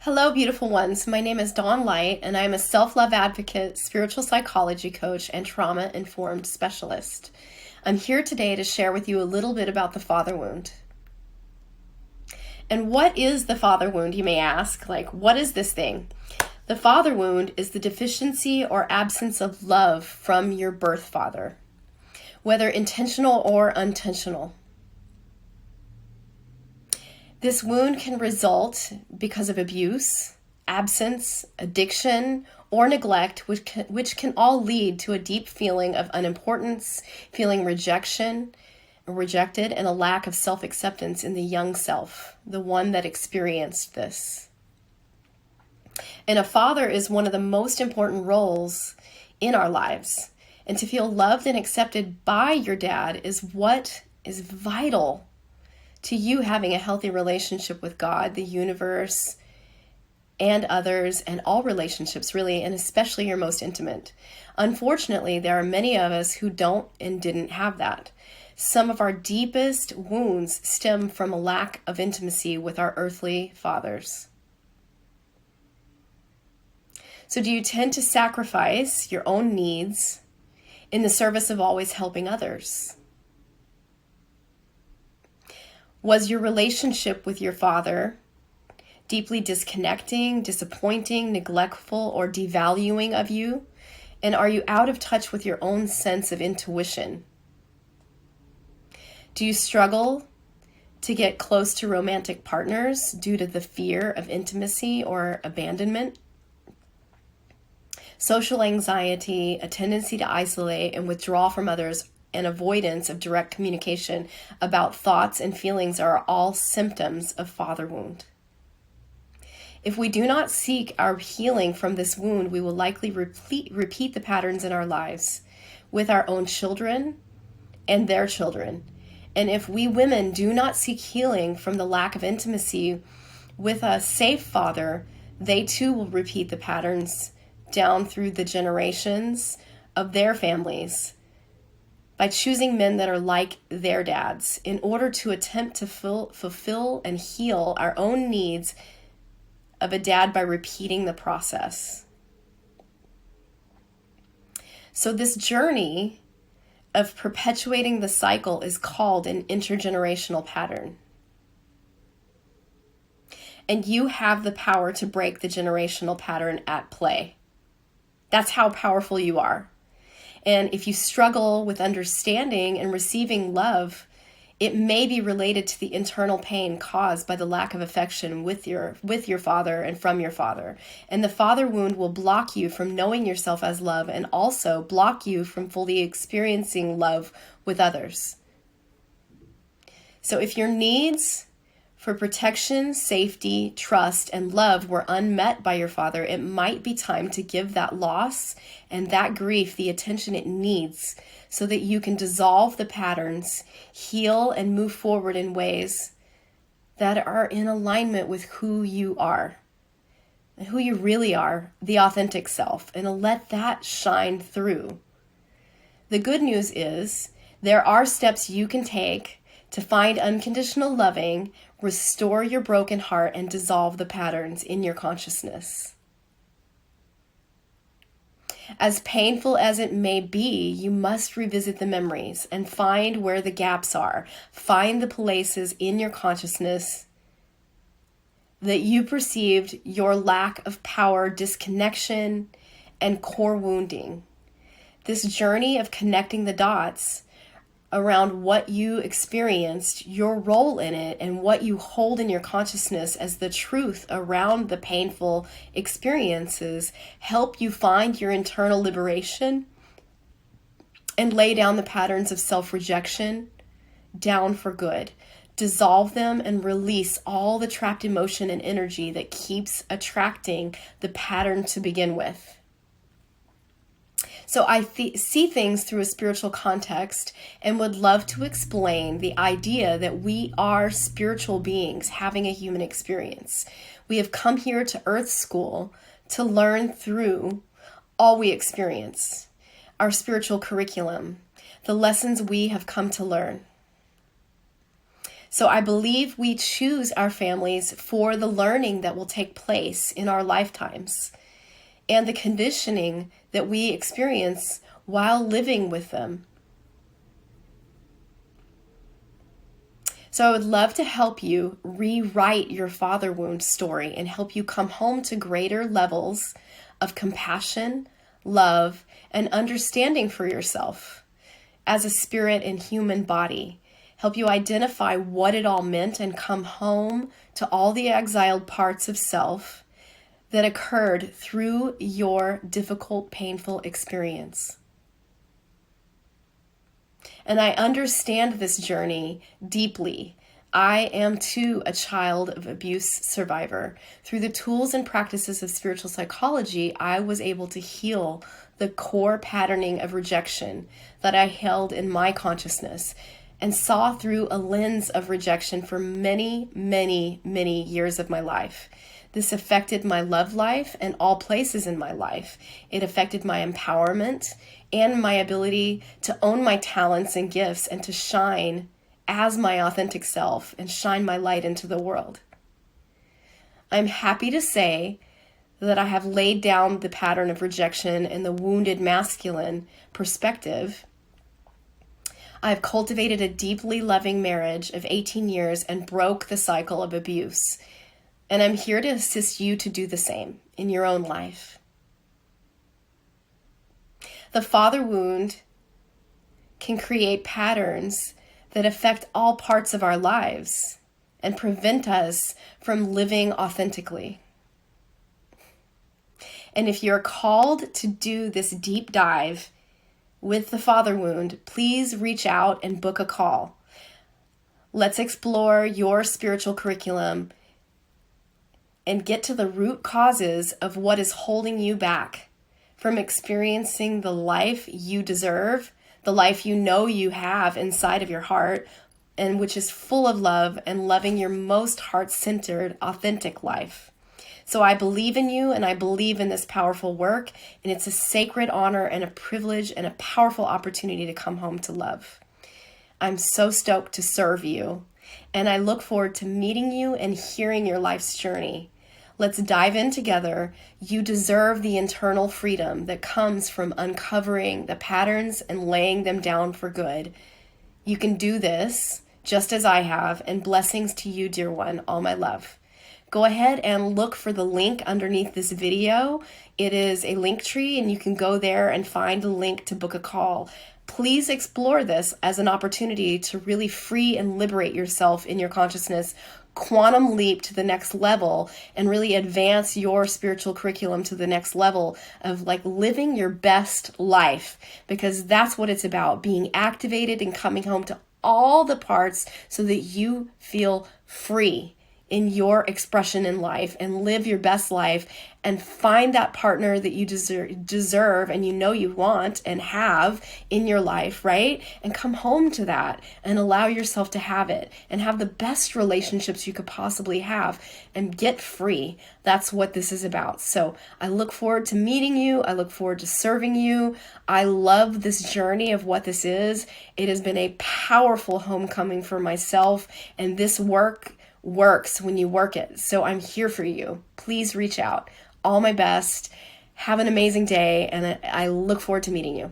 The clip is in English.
Hello, beautiful ones. My name is Dawn Light, and I am a self-love advocate, spiritual psychology coach, and trauma-informed specialist. I'm here today to share with you a little bit about the father wound. And what is the father wound, you may ask? What is this thing? The father wound is the deficiency or absence of love from your birth father, whether intentional or unintentional. This wound can result because of abuse, absence, addiction, or neglect, which can all lead to a deep feeling of unimportance, feeling rejected, and a lack of self-acceptance in the young self, the one that experienced this. And a father is one of the most important roles in our lives. And to feel loved and accepted by your dad is what is vital to you having a healthy relationship with God, the universe, and others, and all relationships really, and especially your most intimate. Unfortunately, there are many of us who don't and didn't have that. Some of our deepest wounds stem from a lack of intimacy with our earthly fathers. So do you tend to sacrifice your own needs in the service of always helping others? Was your relationship with your father deeply disconnecting, disappointing, neglectful, or devaluing of you? And are you out of touch with your own sense of intuition? Do you struggle to get close to romantic partners due to the fear of intimacy or abandonment? Social anxiety, a tendency to isolate and withdraw from others, and avoidance of direct communication about thoughts and feelings are all symptoms of father wound. If we do not seek our healing from this wound, we will likely repeat the patterns in our lives with our own children and their children. And if we women do not seek healing from the lack of intimacy with a safe father, they too will repeat the patterns down through the generations of their families, by choosing men that are like their dads in order to attempt to fulfill and heal our own needs of a dad by repeating the process. So this journey of perpetuating the cycle is called an intergenerational pattern. And you have the power to break the generational pattern at play. That's how powerful you are. And if you struggle with understanding and receiving love, it may be related to the internal pain caused by the lack of affection with your father and from your father. And the father wound will block you from knowing yourself as love and also block you from fully experiencing love with others. So if your needs for protection, safety, trust, and love were unmet by your father, it might be time to give that loss and that grief the attention it needs so that you can dissolve the patterns, heal, and move forward in ways that are in alignment with who you are, and who you really are, the authentic self, and let that shine through. The good news is there are steps you can take to find unconditional loving, restore your broken heart, and dissolve the patterns in your consciousness. As painful as it may be, you must revisit the memories and find where the gaps are. Find the places in your consciousness that you perceived your lack of power, disconnection, and core wounding. This journey of connecting the dots around what you experienced, your role in it, and what you hold in your consciousness as the truth around the painful experiences help you find your internal liberation and lay down the patterns of self-rejection down for good. Dissolve them and release all the trapped emotion and energy that keeps attracting the pattern to begin with. So I see things through a spiritual context and would love to explain the idea that we are spiritual beings having a human experience. We have come here to Earth School to learn through all we experience, our spiritual curriculum, the lessons we have come to learn. So I believe we choose our families for the learning that will take place in our lifetimes and the conditioning that we experience while living with them. So I would love to help you rewrite your father wound story and help you come home to greater levels of compassion, love, and understanding for yourself as a spirit and human body. Help you identify what it all meant and come home to all the exiled parts of self that occurred through your difficult, painful experience. And I understand this journey deeply. I am too a child of abuse survivor. Through the tools and practices of spiritual psychology, I was able to heal the core patterning of rejection that I held in my consciousness and saw through a lens of rejection for many, many, many years of my life. This affected my love life and all places in my life. It affected my empowerment and my ability to own my talents and gifts and to shine as my authentic self and shine my light into the world. I'm happy to say that I have laid down the pattern of rejection and the wounded masculine perspective. I've cultivated a deeply loving marriage of 18 years and broke the cycle of abuse. And I'm here to assist you to do the same in your own life. The father wound can create patterns that affect all parts of our lives and prevent us from living authentically. And if you're called to do this deep dive with the father wound, please reach out and book a call. Let's explore your spiritual curriculum and get to the root causes of what is holding you back from experiencing the life you deserve, the life you know you have inside of your heart, and which is full of love and loving your most heart-centered, authentic life. So I believe in you and I believe in this powerful work, and it's a sacred honor and a privilege and a powerful opportunity to come home to love. I'm so stoked to serve you, and I look forward to meeting you and hearing your life's journey. Let's dive in together. You deserve the internal freedom that comes from uncovering the patterns and laying them down for good. You can do this just as I have, and blessings to you, dear one, all my love. Go ahead and look for the link underneath this video. It is a link tree, and you can go there and find a link to book a call. Please explore this as an opportunity to really free and liberate yourself in your consciousness, quantum leap to the next level, and really advance your spiritual curriculum to the next level of like living your best life, because that's what it's about, being activated and coming home to all the parts so that you feel free in your expression in life and live your best life and find that partner that you deserve and you know you want and have in your life, right? And come home to that and allow yourself to have it and have the best relationships you could possibly have and get free. That's what this is about. So I look forward to meeting you. I look forward to serving you. I love this journey of what this is. It has been a powerful homecoming for myself, and this work works when you work it. So I'm here for you. Please reach out. All my best. Have an amazing day, and I look forward to meeting you.